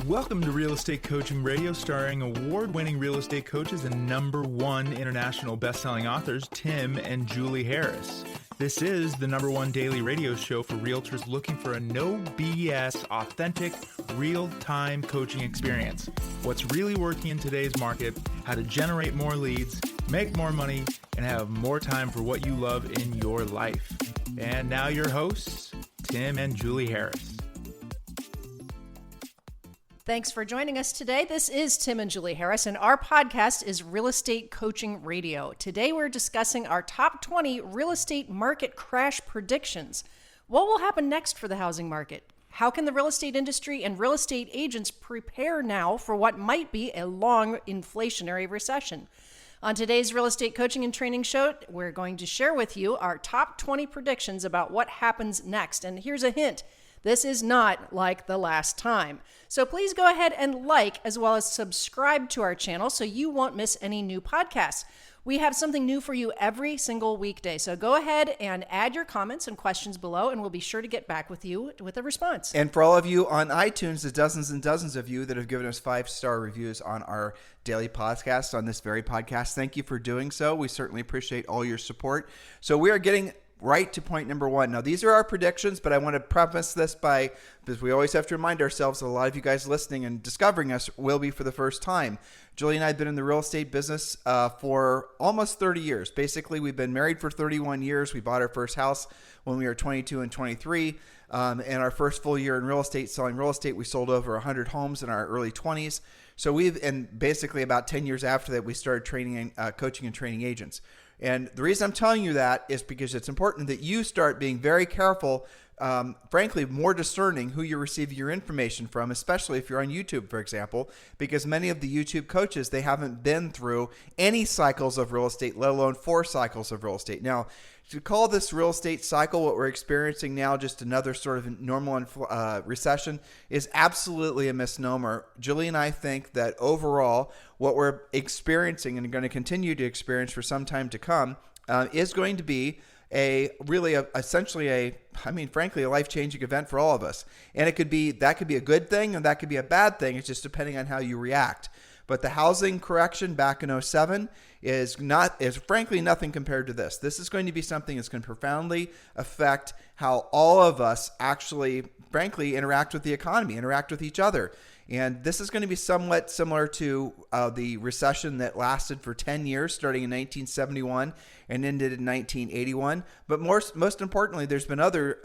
Welcome to Real Estate Coaching Radio, starring award-winning real estate coaches and #1 international best-selling authors, Tim and Julie Harris. This is the #1 daily radio show for realtors looking for a no BS, authentic, real-time coaching experience. What's really working in today's market, how to generate more leads, make more money, and have more time for what you love in your life. And now your hosts, Tim and Julie Harris. Thanks for joining us today. This is Tim and Julie Harris, and our podcast is Real Estate Coaching Radio. Today we're discussing our top 20 real estate market crash predictions. What will happen next for the housing market? How can the real estate industry and real estate agents prepare now for what might be a long inflationary recession? On today's Real Estate Coaching and Training Show, we're going to share with you our top 20 predictions about what happens next. And here's a hint. This is not like the last time. So please go ahead and like as well as subscribe to our channel so you won't miss any new podcasts. We have something new for you every single weekday. So go ahead and add your comments and questions below, and we'll be sure to get back with you with a response. And for all of you on iTunes, the dozens and dozens of you that have given us 5-star reviews on our daily podcast, on this very podcast, thank you for doing so. We certainly appreciate all your support. So we are getting right to point number 1. Now, these are our predictions, but I want to preface this because we always have to remind ourselves that a lot of you guys listening and discovering us will be for the first time. Julie and I have been in the real estate business for almost 30 years. Basically, we've been married for 31 years. We bought our first house when we were 22 and 23. And our first full year in real estate, selling real estate, we sold over 100 homes in our early 20s. So and basically about 10 years after that, we started training, coaching and training agents. And the reason I'm telling you that is because it's important that you start being very careful, frankly, more discerning who you're receiving your information from, especially if you're on YouTube, for example, because many of the YouTube coaches, they haven't been through any cycles of real estate, let alone 4 cycles of real estate. Now, to call this real estate cycle, what we're experiencing now, just another sort of normal recession, is absolutely a misnomer. Julie and I think that overall, what we're experiencing and going to continue to experience for some time to come is going to be essentially a life-changing event for all of us. And that could be a good thing and that could be a bad thing. It's just depending on how you react. But the housing correction back in 2007 is frankly nothing compared to this. This is going to be something that's going to profoundly affect how all of us actually, frankly, interact with the economy, interact with each other. And this is going to be somewhat similar to the recession that lasted for 10 years, starting in 1971 and ended in 1981. But most importantly, there's been other,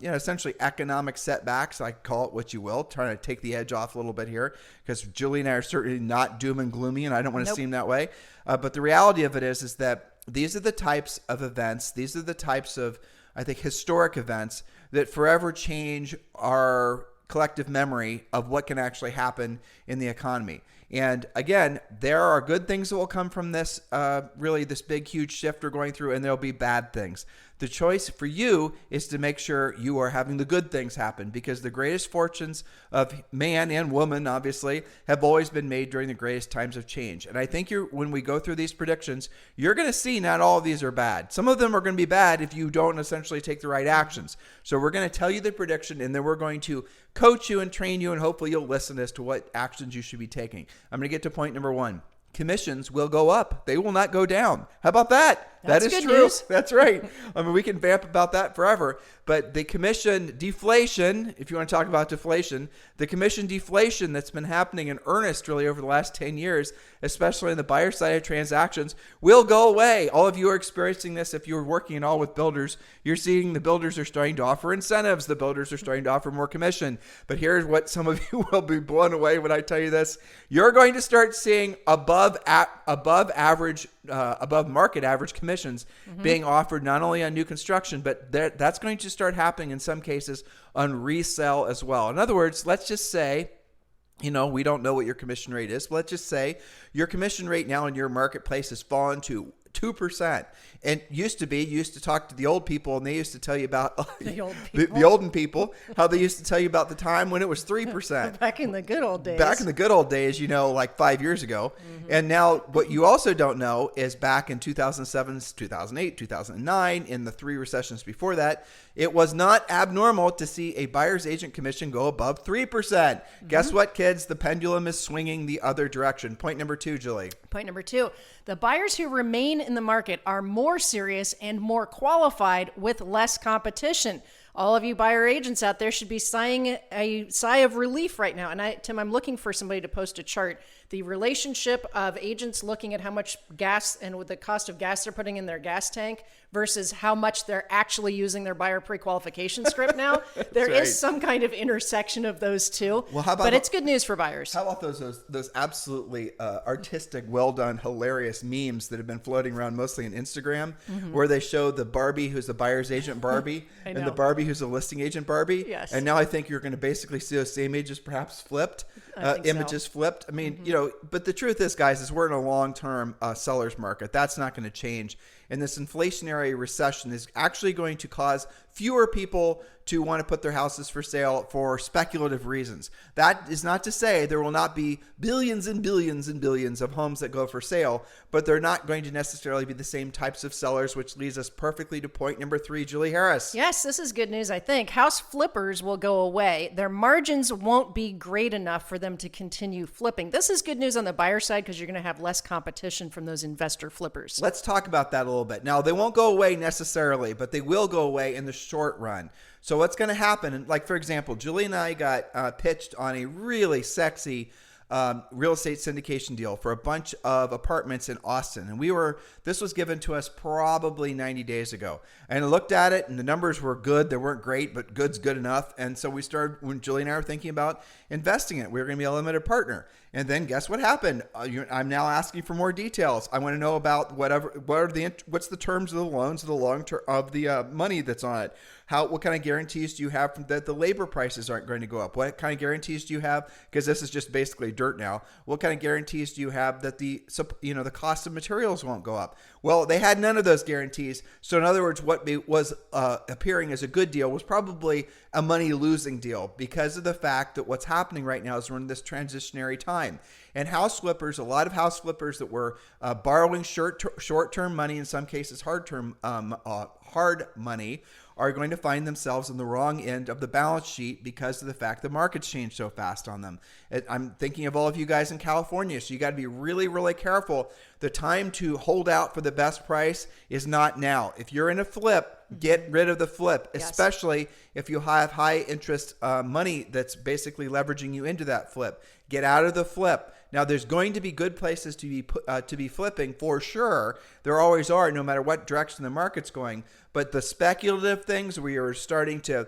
essentially economic setbacks. I call it what you will, trying to take the edge off a little bit here, because Julie and I are certainly not doom and gloomy, and I don't want to seem that way. But the reality of it is that these are the types of events, these are the types of, I think, historic events that forever change our collective memory of what can actually happen in the economy. And again, there are good things that will come from this, this big, huge shift we're going through, and there'll be bad things. The choice for you is to make sure you are having the good things happen, because the greatest fortunes of man and woman, obviously, have always been made during the greatest times of change. And I think when we go through these predictions, you're going to see not all of these are bad. Some of them are going to be bad if you don't essentially take the right actions. So we're going to tell you the prediction, and then we're going to coach you and train you, and hopefully you'll listen as to what actions you should be taking. I'm going to get to point number 1. Commissions will go up. They will not go down. How about that? That is true. News. That's right. I mean, we can vamp about that forever. But the commission deflation, if you want to talk about deflation, the commission deflation that's been happening in earnest really over the last 10 years, especially in the buyer side of transactions, will go away. All of you are experiencing this. If you're working at all with builders, you're seeing the builders are starting to offer incentives. The builders are starting to offer more commission. But here's what some of you will be blown away when I tell you this. You're going to start seeing above market average commissions being offered not only on new construction, but that's going to start happening in some cases on resale as well. In other words, let's just say, we don't know what your commission rate is, but let's just say your commission rate now in your marketplace has fallen to 2%. And you used to talk to the old people, and they used to tell you about the old people. the olden people, how they used to tell you about the time when it was 3%. Back in the good old days. Back in the good old days, like 5 years ago. And now what you also don't know is back in 2007, 2008, 2009, in the 3 recessions before that, it was not abnormal to see a buyer's agent commission go above 3%. Guess what, kids? The pendulum is swinging the other direction. Point number 2, Julie. Point number 2, the buyers who remain in the market are more serious and more qualified with less competition. All of you buyer agents out there should be sighing a sigh of relief right now. And Tim, I'm looking for somebody to post a chart. The relationship of agents looking at how much gas and with the cost of gas they're putting in their gas tank versus how much they're actually using their buyer pre-qualification script now. There is some kind of intersection of those two. Well, how about but it's good news for buyers. How about those absolutely artistic, well done, hilarious memes that have been floating around mostly on Instagram, where they show the Barbie who's the buyer's agent Barbie and the Barbie who's a listing agent Barbie. Yes. And now I think you're going to basically see those same images perhaps flipped, images flipped. I mean, but the truth is, guys, is we're in a long-term seller's market. That's not going to change. And this inflationary recession is actually going to cause fewer people to want to put their houses for sale for speculative reasons. That is not to say there will not be billions and billions and billions of homes that go for sale, but they're not going to necessarily be the same types of sellers, which leads us perfectly to point number 3, Julie Harris. Yes, this is good news, I think. House flippers will go away. Their margins won't be great enough for them to continue flipping. This is good news on the buyer side because you're going to have less competition from those investor flippers. Let's talk about that a little bit. Now, they won't go away necessarily, but they will go away in the short run. So what's going to happen, like, for example, Julie and I got pitched on a really sexy real estate syndication deal for a bunch of apartments in Austin. And this was given to us probably 90 days ago. And I looked at it and the numbers were good. They weren't great, but good's good enough. And so when Julie and I were thinking about investing in it, we were going to be a limited partner. And then guess what happened? I'm now asking for more details. I want to know about what's the terms of the loans, of the long term of the money that's on it. What kind of guarantees do you have that the labor prices aren't going to go up? What kind of guarantees do you have? Because this is just basically dirt now. What kind of guarantees do you have that the cost of materials won't go up? Well, they had none of those guarantees. So in other words, what was appearing as a good deal was probably a money losing deal because of the fact that what's happening right now is we're in this transitionary time. And house flippers, a lot of house flippers that were borrowing short-term money, in some cases hard money, are going to find themselves on the wrong end of the balance sheet because of the fact the markets change so fast on them. I'm thinking of all of you guys in California, so you got to be really, really careful. The time to hold out for the best price is not now. If you're in a flip, get rid of the flip, especially if you have high interest money that's basically leveraging you into that flip. Get out of the flip. Now, there's going to be good places to be flipping for sure. There always are, no matter what direction the market's going. But the speculative things where you're starting to,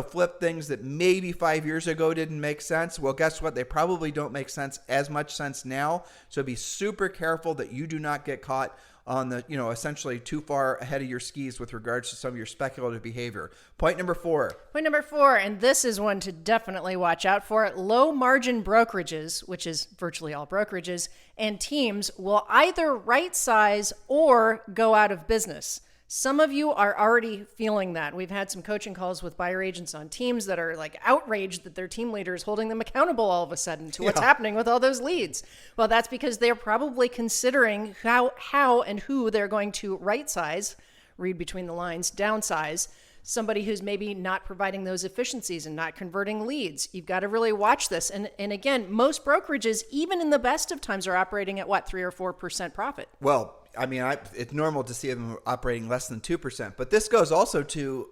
flip things that maybe 5 years ago didn't make sense. Well, guess what? They probably don't make as much sense now. So be super careful that you do not get caught on the, essentially too far ahead of your skis with regards to some of your speculative behavior. Point number 4. Point number 4, and this is one to definitely watch out for. Low margin brokerages, which is virtually all brokerages, and teams will either right size or go out of business. Some of you are already feeling that. We've had some coaching calls with buyer agents on teams that are like outraged that their team leader is holding them accountable all of a sudden to what's happening with all those leads. Well, that's because they're probably considering how and who they're going to right size, read between the lines, downsize somebody who's maybe not providing those efficiencies and not converting leads. You've got to really watch this. And again, most brokerages, even in the best of times, are operating at 3 or 4% profit. Well, I mean, it's normal to see them operating less than 2%, but this goes also to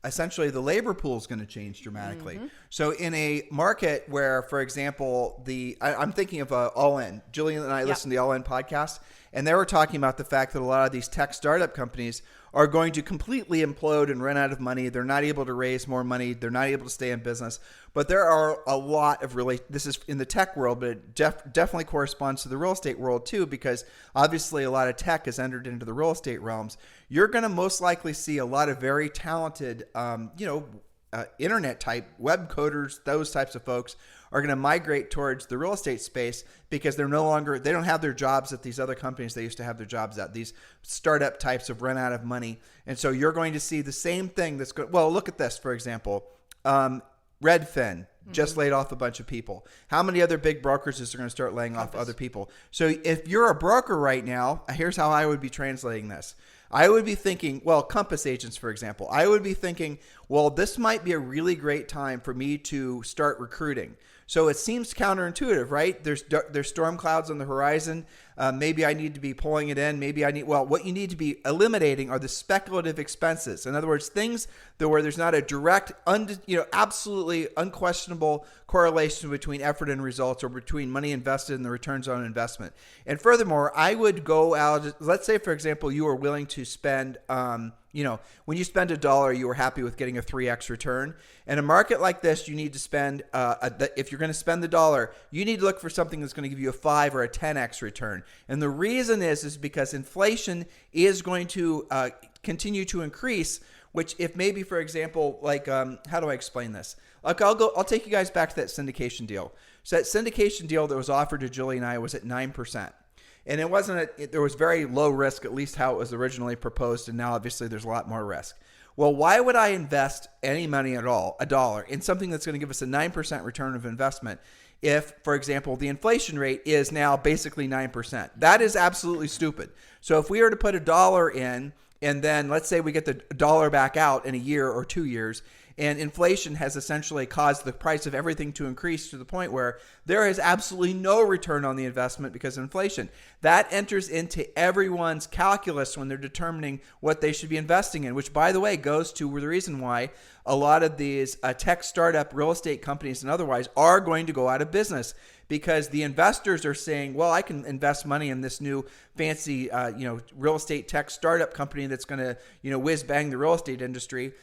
essentially the labor pool is going to change dramatically. Mm-hmm. So in a market where, for example, I'm thinking of All In. Julian and I listened to the All In podcast, and they were talking about the fact that a lot of these tech startup companies are going to completely implode and run out of money. They're not able to raise more money. They're not able to stay in business. But there are a lot of this is in the tech world, but it definitely corresponds to the real estate world too, because obviously a lot of tech has entered into the real estate realms. You're going to most likely see a lot of very talented, internet type web coders, those types of folks are going to migrate towards the real estate space because they don't have their jobs at these other companies they used to have their jobs at. These startup types have run out of money. And so you're going to see the same thing that's going, well, look at this, for example, Redfin just laid off a bunch of people. How many other big brokers are going to start laying off other people? So if you're a broker right now, here's how I would be translating this. I would be thinking, well, Compass agents, for example, I would be thinking, well, this might be a really great time for me to start recruiting. So it seems counterintuitive, right? There's storm clouds on the horizon. Maybe I need to be pulling it in. What you need to be eliminating are the speculative expenses. In other words, things where there's not a direct, absolutely unquestionable correlation between effort and results or between money invested and the returns on investment. And furthermore, I would go out, let's say, for example, you are willing to spend, when you spend $1, you are happy with getting a 3x return. In a market like this, you need to spend, if you're going to spend the $1, you need to look for something that's going to give you a 5 or a 10x return. And the reason is because inflation is going to continue to increase, which if maybe, for example, how do I explain this? Like I'll take you guys back to that syndication deal. So that syndication deal that was offered to Julie and I was at 9%. And it wasn't, there was very low risk, at least how it was originally proposed. And now obviously there's a lot more risk. Well, why would I invest any money at all, $1, in something that's going to give us a 9% return of investment if, for example, the inflation rate is now basically 9%? That is absolutely stupid. So if we were to put $1 in, and then let's say we get the $1 back out in a year or 2 years, and inflation has essentially caused the price of everything to increase to the point where there is absolutely no return on the investment because of inflation. That enters into everyone's calculus when they're determining what they should be investing in, which, by the way, goes to the reason why a lot of these tech startup real estate companies and otherwise are going to go out of business, because the investors are saying, well, I can invest money in this new fancy, real estate tech startup company that's going to, whiz bang the real estate industry.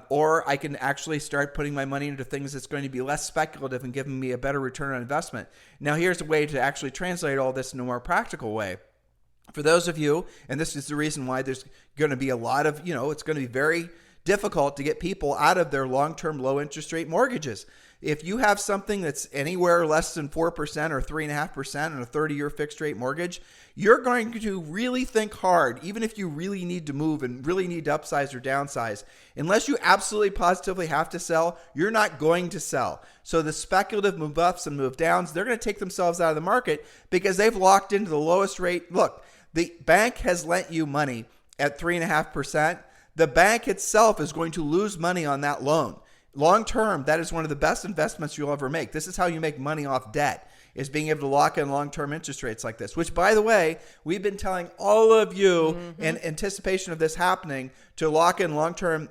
Or I can actually start putting my money into things that's going to be less speculative and giving me a better return on investment. Now, here's a way to actually translate all this in a more practical way. For those of you, and this is the reason why there's going to be a lot of, it's going to be very difficult to get people out of their long-term low interest rate mortgages. If you have something that's anywhere less than 4% or 3.5% on a 30-year fixed rate mortgage, you're going to really think hard, even if you really need to move and really need to upsize or downsize. Unless you absolutely positively have to sell, you're not going to sell. So the speculative move ups and move downs, they're going to take themselves out of the market because they've locked into the lowest rate. Look, the bank has lent you money at 3.5%. The bank itself is going to lose money on that loan. Long term, that is one of the best investments you'll ever make. This is how you make money off debt, is being able to lock in long-term interest rates like this, which, by the way, we've been telling all of you in anticipation of this happening to lock in long-term,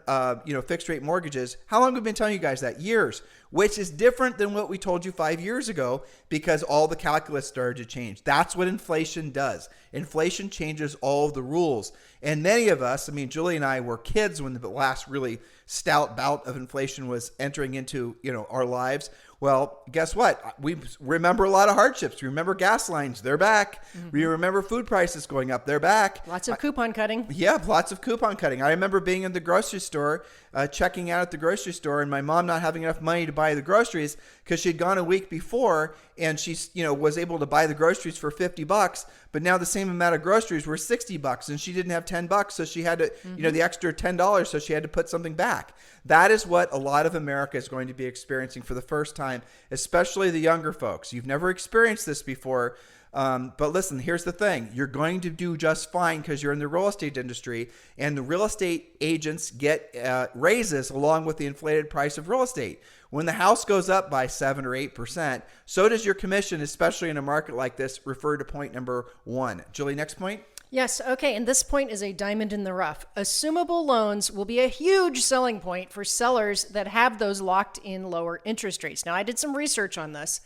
fixed rate mortgages. How long have we been telling you guys that? Years, which is different than what we told you 5 years ago because all the calculus started to change. That's what inflation does. Inflation changes all of the rules. And many of us, Julie and I were kids when the last really stout bout of inflation was entering into, our lives. Well, guess what? We remember a lot of hardships. We remember gas lines. They're back. We remember food prices going up. They're back. Lots of coupon cutting. Yeah, lots of coupon cutting. I remember being in the grocery store, checking out at the grocery store, and my mom not having enough money to buy the groceries because she'd gone a week before, and she, was able to buy the groceries for $50, but now the same amount of groceries were $60, and she didn't have $10, so she had to, the extra $10, so she had to put something back. That is what a lot of America is going to be experiencing for the first time, especially the younger folks. You've never experienced this before. But listen, here's the thing. You're going to do just fine because you're in the real estate industry, and the real estate agents get raises along with the inflated price of real estate. When the house goes up by 7 or 8%, so does your commission, especially in a market like this. Refer to point number 1. Julie, next point. Yes. Okay. And this point is a diamond in the rough. Assumable loans will be a huge selling point for sellers that have those locked in lower interest rates. Now, I did some research on this.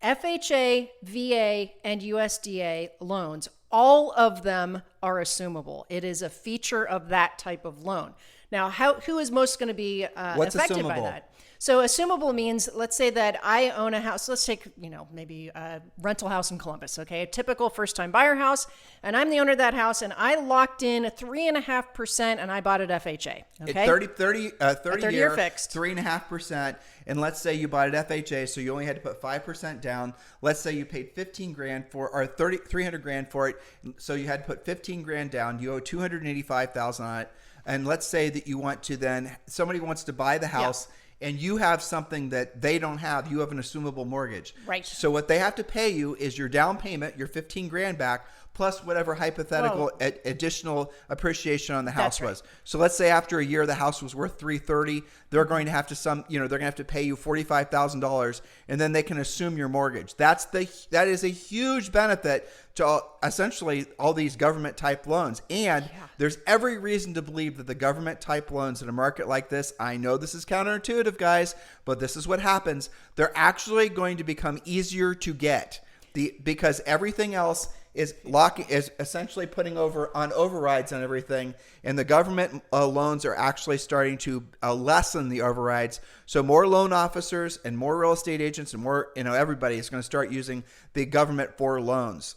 FHA, VA, and USDA loans, all of them are assumable. It is a feature of that type of loan. Now, who is most going to be What's affected by assumable? that? So assumable means, let's say that I own a house. Let's take, maybe a rental house in Columbus, okay? A typical first-time buyer house, and I'm the owner of that house, and I locked in 3.5%, and I bought it FHA, okay? 30 year fixed. 3.5%. And let's say you bought it FHA, so you only had to put 5% down. Let's say you paid $15,000 or $300,000 for it, so you had to put $15,000 down. You owe $285,000 on it. And let's say that you want to somebody wants to buy the house. Yeah. And you have something that they don't have. You have an assumable mortgage. Right. So what they have to pay you is your down payment, your $15,000 back, plus whatever hypothetical additional appreciation on the house was. So let's say after a year the house was worth $330,000. They're going to have to pay you $45,000, and then they can assume your mortgage. That is a huge benefit to essentially all these government type loans. And there's every reason to believe that the government type loans in a market like this, I know this is counterintuitive, guys, but this is what happens. They're actually going to become easier to get because everything else is essentially putting on overrides on everything, and the government loans are actually starting to lessen the overrides. So more loan officers and more real estate agents and more, everybody is going to start using the government for loans.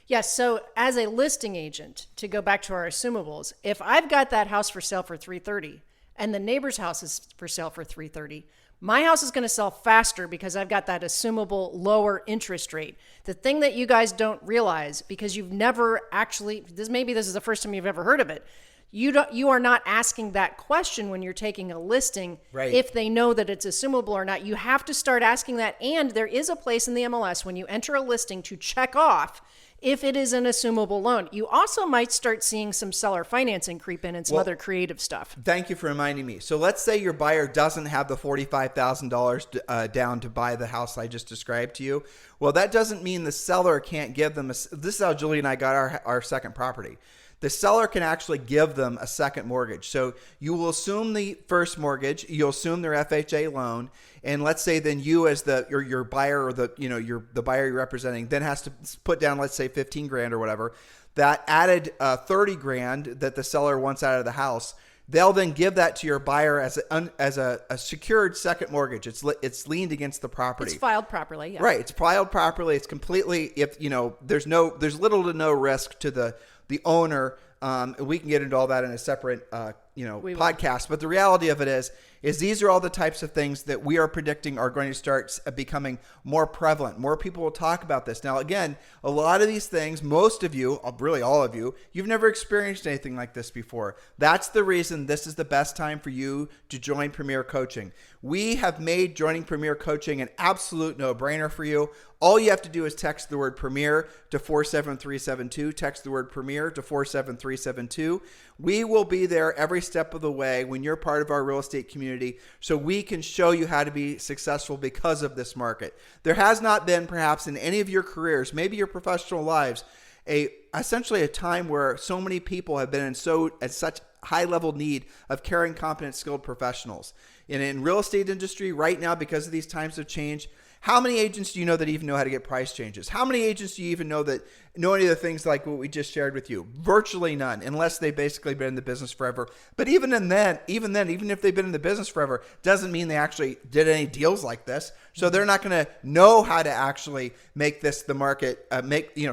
Yes. So as a listing agent, to go back to our assumables, if I've got that house for sale for $330,000 and the neighbor's house is for sale for $330,000, my house is going to sell faster because I've got that assumable lower interest rate. The thing that you guys don't realize, because you've never actually, maybe this is the first time you've ever heard of it, you are not asking that question when you're taking a listing, right, if they know that it's assumable or not. You have to start asking that. And there is a place in the MLS when you enter a listing to check off if it is an assumable loan. You also might start seeing some seller financing creep in and some other creative stuff. Thank you for reminding me. So let's say your buyer doesn't have the $45,000 down to buy the house I just described to you. Well, that doesn't mean the seller can't give them this is how Julie and I got our second property. The seller can actually give them a second mortgage. So you will assume the first mortgage, you'll assume their FHA loan, and let's say then you as your buyer or the buyer you're representing then has to put down, let's say $15,000 or whatever. That added $30,000 that the seller wants out of the house, they'll then give that to your buyer as a secured second mortgage. It's leaned against the property. It's filed properly. Yeah. Right. It's filed properly. It's completely, there's little to no risk to the owner. We can get into all that in a separate podcast. But the reality of it is these are all the types of things that we are predicting are going to start becoming more prevalent. More people will talk about this. Now, again, a lot of these things, most of you, really all of you, you've never experienced anything like this before. That's the reason this is the best time for you to join Premier Coaching. We have made joining Premier Coaching an absolute no-brainer for you. All you have to do is text the word Premier to 47372. Text the word Premier to 47372. We will be there every step of the way when you're part of our real estate community, so we can show you how to be successful because of this market. There has not been, perhaps in any of your careers, maybe your professional lives, essentially a time where so many people have been at such high level need of caring, competent, skilled professionals. And in real estate industry right now, because of these times of change, how many agents do you know that even know how to get price changes? How many agents do you even know that know any of the things like what we just shared with you? Virtually none, unless they've basically been in the business forever. But even if they've been in the business forever, doesn't mean they actually did any deals like this. So they're not going to know how to actually make this the market,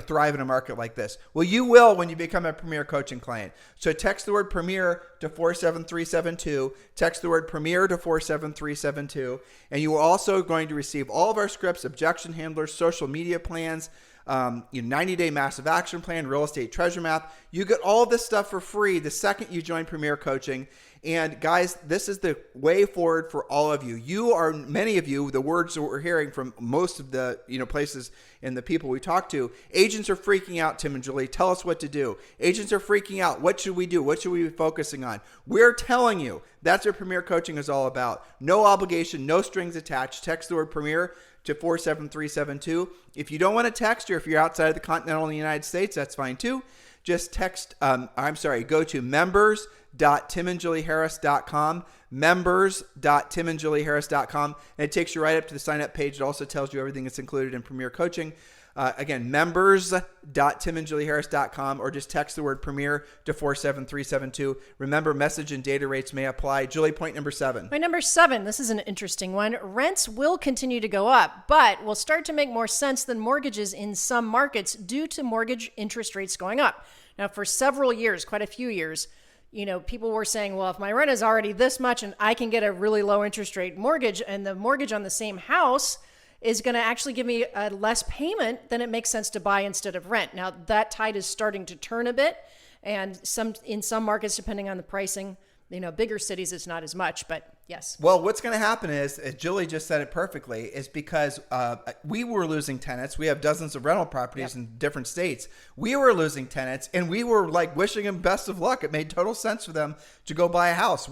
thrive in a market like this. Well, you will when you become a Premier Coaching client. So text the word Premier to 47372. Text the word Premier to 47372. And you are also going to receive all of our scripts, objection handlers, social media plans, 90-day massive action plan, real estate treasure map. You get all this stuff for free the second you join Premier Coaching. And guys, this is the way forward for all of you. Many of you, the words that we're hearing from most of the places and the people we talk to, agents are freaking out. Tim and Julie, tell us what to do. Agents are freaking out. What should we do? What should we be focusing on? We're telling you. That's what Premier Coaching is all about. No obligation, no strings attached. Text the word Premier to 47372. If you don't want to text, or if you're outside of the continental United States, that's fine too. Just text, go to members.timandjulieharris.com, members.timandjulieharris.com, and it takes you right up to the sign up page. It also tells you everything that's included in Premier Coaching. Again, members.timandjulieharris.com, or just text the word Premier to 47372. Remember, message and data rates may apply. Julie, point number 7. My number 7, this is an interesting one. Rents will continue to go up, but will start to make more sense than mortgages in some markets due to mortgage interest rates going up. Now, for several years, quite a few years, people were saying, well, if my rent is already this much and I can get a really low interest rate mortgage, and the mortgage on the same house is going to actually give me a less payment, then it makes sense to buy instead of rent. Now, that tide is starting to turn a bit, and in some markets, depending on the pricing, bigger cities, it's not as much, but yes. Well, what's going to happen is, Julie just said it perfectly, is because we were losing tenants. We have dozens of rental properties in different states. We were losing tenants, and we were like wishing them best of luck. It made total sense for them to go buy a house.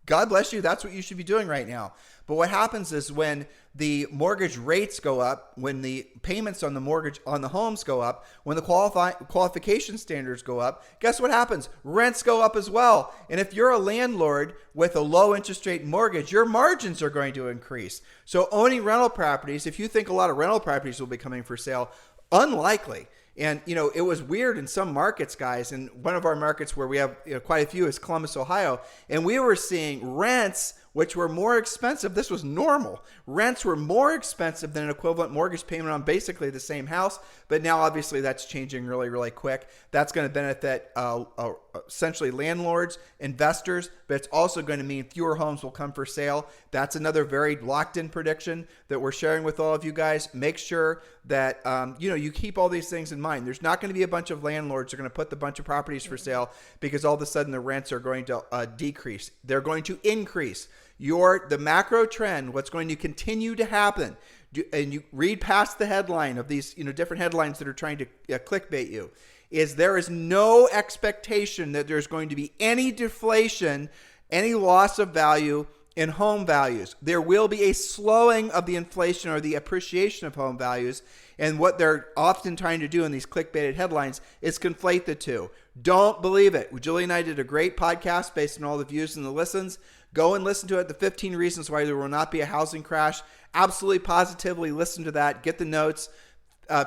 God bless you. That's what you should be doing right now. But what happens is when the mortgage rates go up, when the payments on the mortgage on the homes go up, when the qualification standards go up, guess what happens? Rents go up as well. And if you're a landlord with a low interest rate mortgage, your margins are going to increase. So owning rental properties, if you think a lot of rental properties will be coming for sale, unlikely. And, it was weird in some markets, guys. And one of our markets where we have quite a few is Columbus, Ohio. And we were seeing rents which were more expensive. This was normal. Rents were more expensive than an equivalent mortgage payment on basically the same house. But now, obviously, that's changing really, really quick. That's going to benefit essentially landlords, investors, but it's also going to mean fewer homes will come for sale. That's another very locked-in prediction that we're sharing with all of you guys. Make sure that you keep all these things in mind. There's not going to be a bunch of landlords who are going to put the bunch of properties for sale because all of a sudden the rents are going to decrease. They're going to increase. The macro trend, what's going to continue to happen, and you read past the headline of these different headlines that are trying to clickbait you, is there is no expectation that there's going to be any deflation, any loss of value in home values. There will be a slowing of the inflation or the appreciation of home values. And what they're often trying to do in these clickbaited headlines is conflate the two. Don't believe it. Julie and I did a great podcast based on all the views and the listens. Go and listen to it. The 15 reasons why there will not be a housing crash. Absolutely, positively listen to that. Get the notes.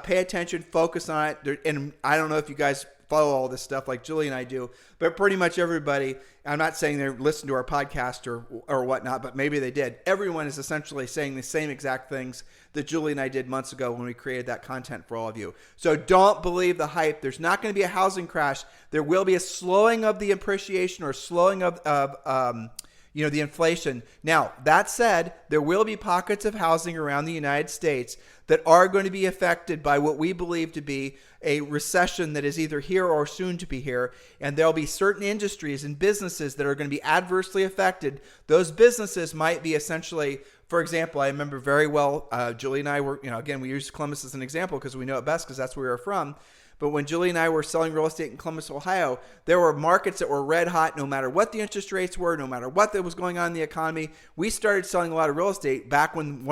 Pay attention. Focus on it. And I don't know if you guys follow all this stuff like Julie and I do, but pretty much everybody, I'm not saying they listen to our podcast or whatnot, but maybe they did. Everyone is essentially saying the same exact things that Julie and I did months ago when we created that content for all of you. So don't believe the hype. There's not going to be a housing crash. There will be a slowing of the appreciation or slowing of the inflation. Now, that said, there will be pockets of housing around the United States that are going to be affected by what we believe to be a recession that is either here or soon to be here. And there'll be certain industries and businesses that are going to be adversely affected. Those businesses might be essentially, for example, I remember very well, Julie and I were, again, we use Columbus as an example because we know it best because that's where we were from. But when Julie and I were selling real estate in Columbus, Ohio, there were markets that were red hot no matter what the interest rates were, no matter what that was going on in the economy. We started selling a lot of real estate back when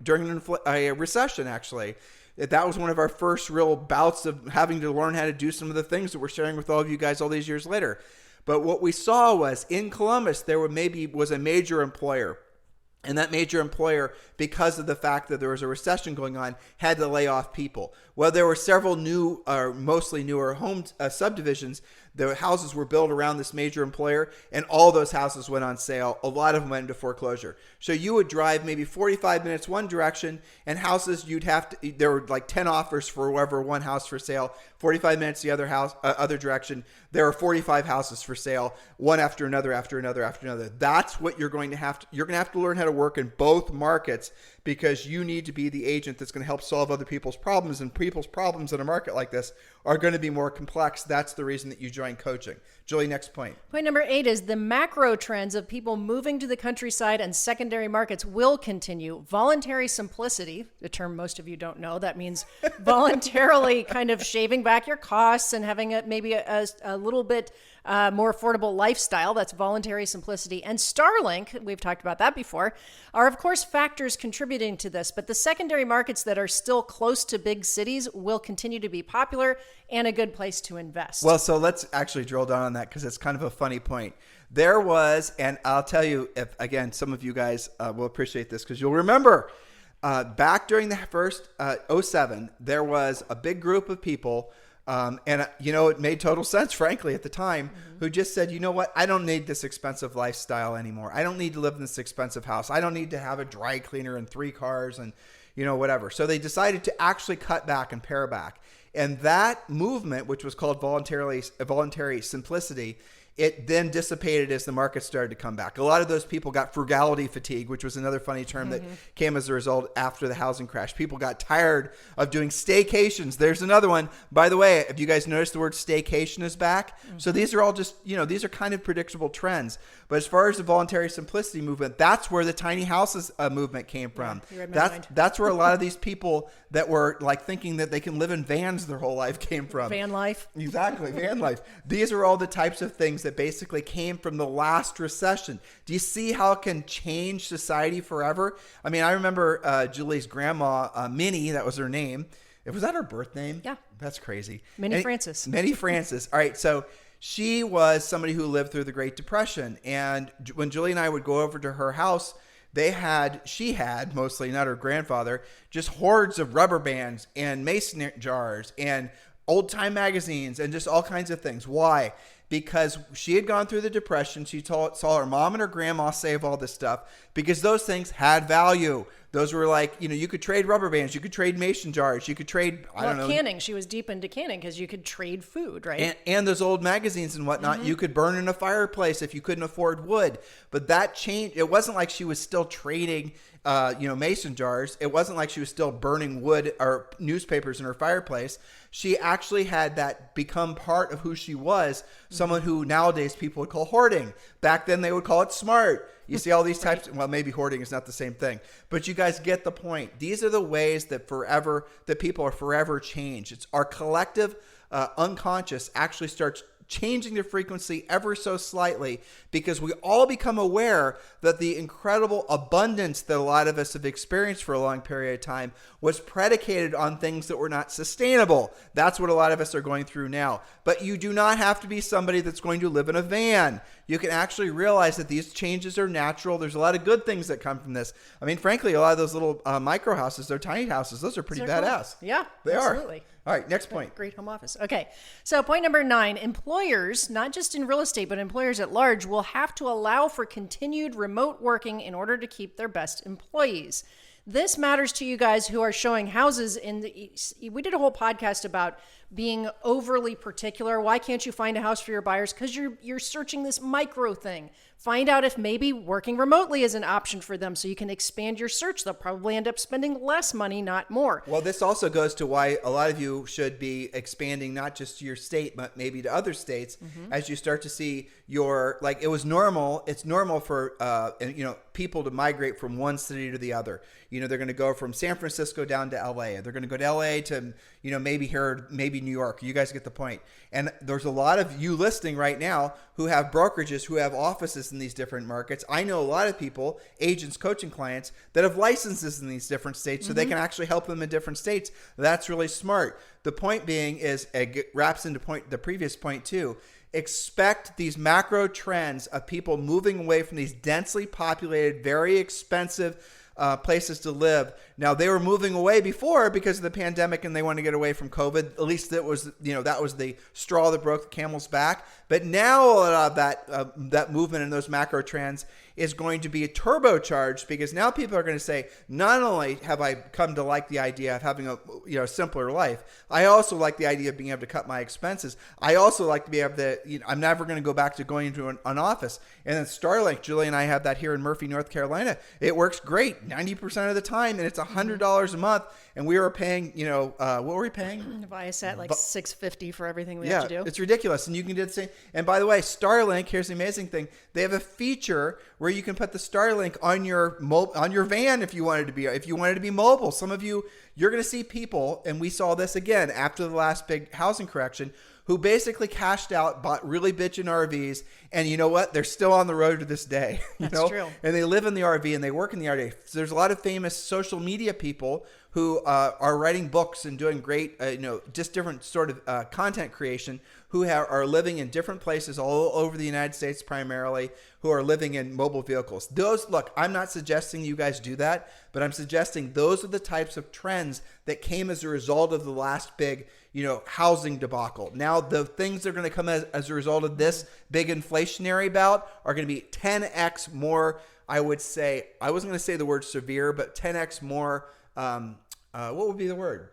during a recession, actually. That was one of our first real bouts of having to learn how to do some of the things that we're sharing with all of you guys all these years later. But what we saw was in Columbus, there was a major employer. And that major employer, because of the fact that there was a recession going on, had to lay off people. Well, there were several new, or mostly newer home subdivisions. The houses were built around this major employer, and all those houses went on sale. A lot of them went into foreclosure. So you would drive maybe 45 minutes one direction, and houses there were like 10 offers for whoever one house for sale. 45 minutes the other direction, there are 45 houses for sale, one after another, after another, after another. That's what you're going to have to learn how to work in both markets, because you need to be the agent that's going to help solve other people's problems, and people's problems in a market like this are going to be more complex. That's the reason that you join coaching. Julie, next point. Point number 8 is the macro trends of people moving to the countryside and secondary markets will continue. Voluntary simplicity, the term most of you don't know, that means voluntarily kind of shaving back your costs and having maybe a little bit more affordable lifestyle. That's voluntary simplicity. And Starlink, we've talked about that before, are of course factors contributing to this, but the secondary markets that are still close to big cities will continue to be popular and a good place to invest. Well, so let's actually drill down on that because it's kind of a funny point. There was, and I'll tell you, if again, some of you guys will appreciate this because you'll remember, Back during the first '07, there was a big group of people, and it made total sense, frankly, at the time, who just said, you know what, I don't need this expensive lifestyle anymore. I don't need to live in this expensive house. I don't need to have a dry cleaner and 3 cars and whatever. So they decided to actually cut back and pare back. And that movement, which was called voluntary simplicity, it then dissipated as the market started to come back. A lot of those people got frugality fatigue, which was another funny term that came as a result after the housing crash. People got tired of doing staycations. There's another one. By the way, if you guys noticed, the word staycation is back. So these are all just, these are kind of predictable trends. But as far as the voluntary simplicity movement, that's where the tiny houses movement came from. That's where a lot of these people that were like thinking that they can live in vans their whole life came from. Van life. Exactly, van life. These are all the types of things that basically came from the last recession. Do you see how it can change society forever? I mean, I remember Julie's grandma, Minnie, that was her name. Was that her birth name? Yeah. That's crazy. Minnie Francis. Minnie Francis. All right, so she was somebody who lived through the Great Depression. And when Julie and I would go over to her house, she had mostly, not her grandfather, just hordes of rubber bands and mason jars and old time magazines and just all kinds of things. Why? Because she had gone through the Depression. She saw her mom and her grandma save all this stuff because those things had value. Those were like, you could trade rubber bands, you could trade mason jars, you could trade, canning. She was deep into canning because you could trade food, right? And those old magazines and whatnot, you could burn in a fireplace if you couldn't afford wood. But that changed. It wasn't like she was still trading, mason jars. It wasn't like she was still burning wood or newspapers in her fireplace. She actually had that become part of who she was, someone who nowadays people would call hoarding. Back then they would call it smart. You see all these types, well, maybe hoarding is not the same thing, but you guys get the point. These are the ways that people are forever changed. It's our collective unconscious actually starts changing the frequency ever so slightly because we all become aware that the incredible abundance that a lot of us have experienced for a long period of time was predicated on things that were not sustainable. That's what a lot of us are going through now. But you do not have to be somebody that's going to live in a van. You can actually realize that these changes are natural. There's a lot of good things that come from this. I mean, frankly, a lot of those little micro houses, they're tiny houses. Those are pretty badass. Cool. Yeah, they absolutely. are. All right, next point. Great home office. Okay, so point number 9, employers, not just in real estate, but employers at large, will have to allow for continued remote working in order to keep their best employees. This matters to you guys who are showing houses we did a whole podcast about being overly particular. Why can't you find a house for your buyers? Because you're searching this micro thing. Find out if maybe working remotely is an option for them so you can expand your search. They'll probably end up spending less money, not more. Well, this also goes to why a lot of you should be expanding not just to your state, but maybe to other states as you start to see it's normal for, people to migrate from one city to the other. They're going to go from San Francisco down to LA. They're going to go to LA to, maybe New York. You guys get the point. And there's a lot of you listening right now who have brokerages, who have offices in these different markets. I know a lot of people, agents, coaching clients that have licenses in these different states so they can actually help them in different states. That's really smart. The point being is, it wraps into the previous point too. Expect these macro trends of people moving away from these densely populated, very expensive places to live. Now, they were moving away before because of the pandemic and they want to get away from COVID. At least that was the straw that broke the camel's back. But now a lot of that movement and those macro trends is going to be turbocharged because now people are going to say, not only have I come to like the idea of having a simpler life, I also like the idea of being able to cut my expenses. I also like to be able to, I'm never going to go back to going into an office. And then Starlink, Julie and I have that here in Murphy, North Carolina. It works great 90% of the time, and it's $100 a month. And we were paying, what were we paying? Viasat, like $650 for everything we have to do. It's ridiculous. And you can do the same. And by the way, Starlink, here's the amazing thing. They have a feature where you can put the Starlink on your van if you wanted to be mobile. Some of you're going to see people, and we saw this again after the last big housing correction, who basically cashed out, bought really bitchin' RVs, and you know what? They're still on the road to this day. That's true. And they live in the RV and they work in the RV. So there's a lot of famous social media people who are writing books and doing great, just different sort of content creation, who are living in different places all over the United States primarily, who are living in mobile vehicles. Look, I'm not suggesting you guys do that, but I'm suggesting those are the types of trends that came as a result of the last big, housing debacle. Now, the things that are going to come as a result of this big inflationary bout are going to be 10x more, I would say, I wasn't going to say the word severe, but 10x more, what would be the word?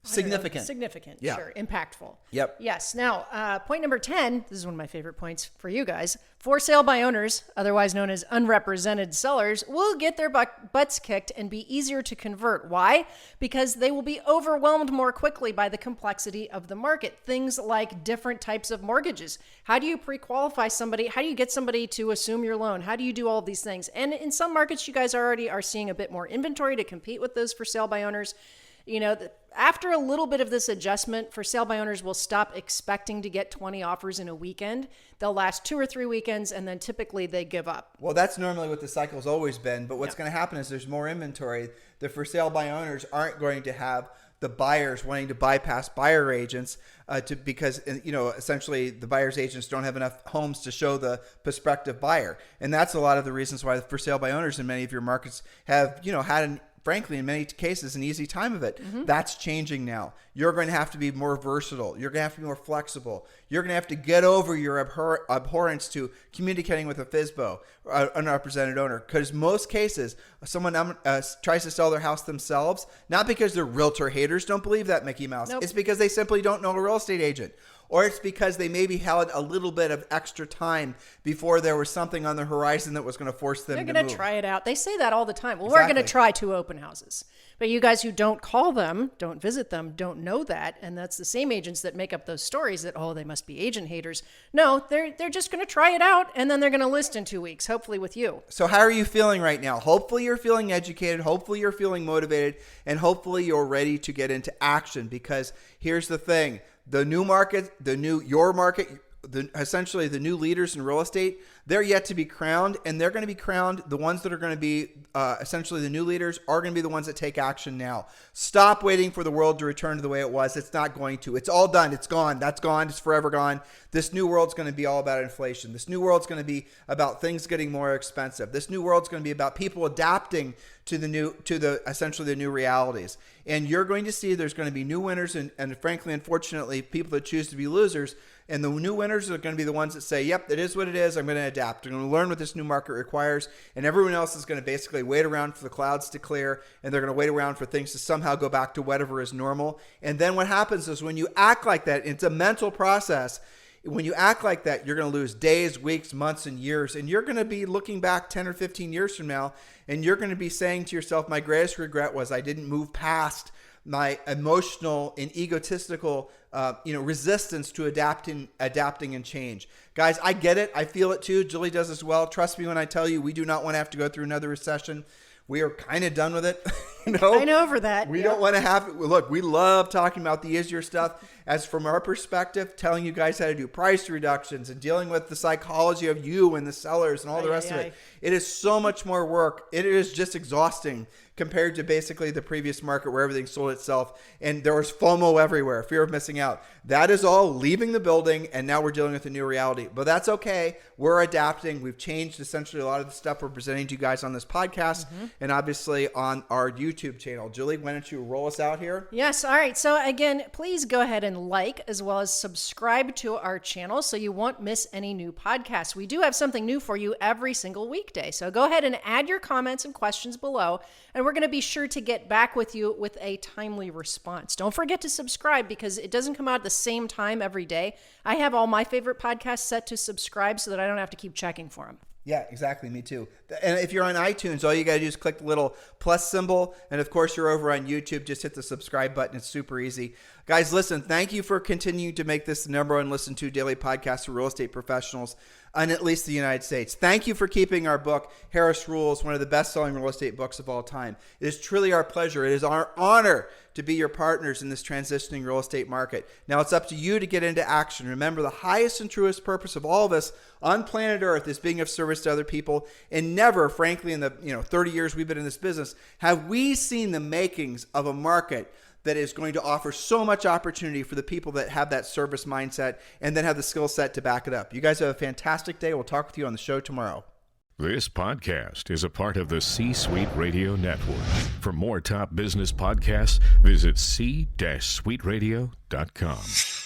Significant. Significant, yeah. Sure. Impactful. Yep. Yes. Now, point number 10, this is one of my favorite points for you guys. For sale by owners, otherwise known as unrepresented sellers, will get their butts kicked and be easier to convert. Why? Because they will be overwhelmed more quickly by the complexity of the market. Things like different types of mortgages. How do you pre-qualify somebody? How do you get somebody to assume your loan? How do you do all of these things? And in some markets, you guys already are seeing a bit more inventory to compete with those for sale by owners. After a little bit of this adjustment, for sale by owners will stop expecting to get 20 offers in a weekend. They'll last 2 or 3 weekends, and then typically they give up. Well, that's normally what the cycle's always been. But what's going to happen is there's more inventory. The for sale by owners aren't going to have the buyers wanting to bypass buyer agents because essentially the buyer's agents don't have enough homes to show the prospective buyer. And that's a lot of the reasons why the for sale by owners in many of your markets have, had frankly, in many cases, an easy time of it. Mm-hmm. That's changing now. You're going to have to be more versatile. You're going to have to be more flexible. You're going to have to get over your abhorrence to communicating with a FSBO, an unrepresented owner. Because most cases, someone tries to sell their house themselves, not because they're realtor haters. Don't believe that, Mickey Mouse. Nope. It's because they simply don't know a real estate agent. Or it's because they maybe had a little bit of extra time before there was something on the horizon that was going to force them to move. They're going to try it out. They say that all the time. Well, Exactly. We're going to try 2 open houses. But you guys who don't call them, don't visit them, don't know that. And that's the same agents that make up those stories that, they must be agent haters. No, they're just going to try it out, and then they're going to list in 2 weeks, hopefully with you. So how are you feeling right now? Hopefully you're feeling educated. Hopefully you're feeling motivated. And hopefully you're ready to get into action, because here's the thing. The new market, your market, essentially the new leaders in real estate, they're yet to be crowned, and they're going to be crowned. The ones that are going to be essentially the new leaders are going to be the ones that take action now. Stop waiting for the world to return to the way it was. It's not going to. It's all done. It's gone. That's gone. It's forever gone. This new world's going to be all about inflation. This new world's going to be about things getting more expensive. This new world's going to be about people adapting to essentially the new realities. And you're going to see there's going to be new winners and frankly, unfortunately, people that choose to be losers. And the new winners are going to be the ones that say, yep, it is what it is. I'm going to adapt. I'm going to learn what this new market requires. And everyone else is going to basically wait around for the clouds to clear. And they're going to wait around for things to somehow go back to whatever is normal. And then what happens is when you act like that, it's a mental process. When you act like that, you're going to lose days, weeks, months, and years. And you're going to be looking back 10 or 15 years from now. And you're going to be saying to yourself, my greatest regret was I didn't move past my emotional and egotistical resistance to adapting and change. Guys, I get it. I feel it too. Julie does as well. Trust me when I tell you, we do not want to have to go through another recession. We are kind of done with it. I know over that. We don't want to have it. Look, we love talking about the easier stuff. As from our perspective, telling you guys how to do price reductions and dealing with the psychology of you and the sellers and all the rest of it. It is so much more work. It is just exhausting compared to basically the previous market where everything sold itself and there was FOMO everywhere, fear of missing out. That is all leaving the building, and now we're dealing with a new reality. But that's okay. We're adapting. We've changed essentially a lot of the stuff we're presenting to you guys on this podcast and obviously on our YouTube channel. Julie, why don't you roll us out here? Yes. All right. So again, please go ahead and like as well as subscribe to our channel so you won't miss any new podcasts. We do have something new for you every single weekday. So go ahead and add your comments and questions below, and we're going to be sure to get back with you with a timely response. Don't forget to subscribe because it doesn't come out at the same time every day. I have all my favorite podcasts set to subscribe so that I don't have to keep checking for them. Yeah, exactly. Me too. And if you're on iTunes, all you got to do is click the little plus symbol. And of course, you're over on YouTube. Just hit the subscribe button. It's super easy. Guys, listen, thank you for continuing to make this the number one listened to daily podcast for real estate professionals in at least the United States. Thank you for keeping our book, Harris Rules, one of the best-selling real estate books of all time. It is truly our pleasure. It is our honor to be your partners in this transitioning real estate market. Now it's up to you to get into action. Remember, the highest and truest purpose of all of us on planet Earth is being of service to other people. And never, frankly, in the 30 years we've been in this business, have we seen the makings of a market that is going to offer so much opportunity for the people that have that service mindset and then have the skill set to back it up. You guys have a fantastic day. We'll talk with you on the show tomorrow. This podcast is a part of the C-Suite Radio Network. For more top business podcasts, visit c-suiteradio.com.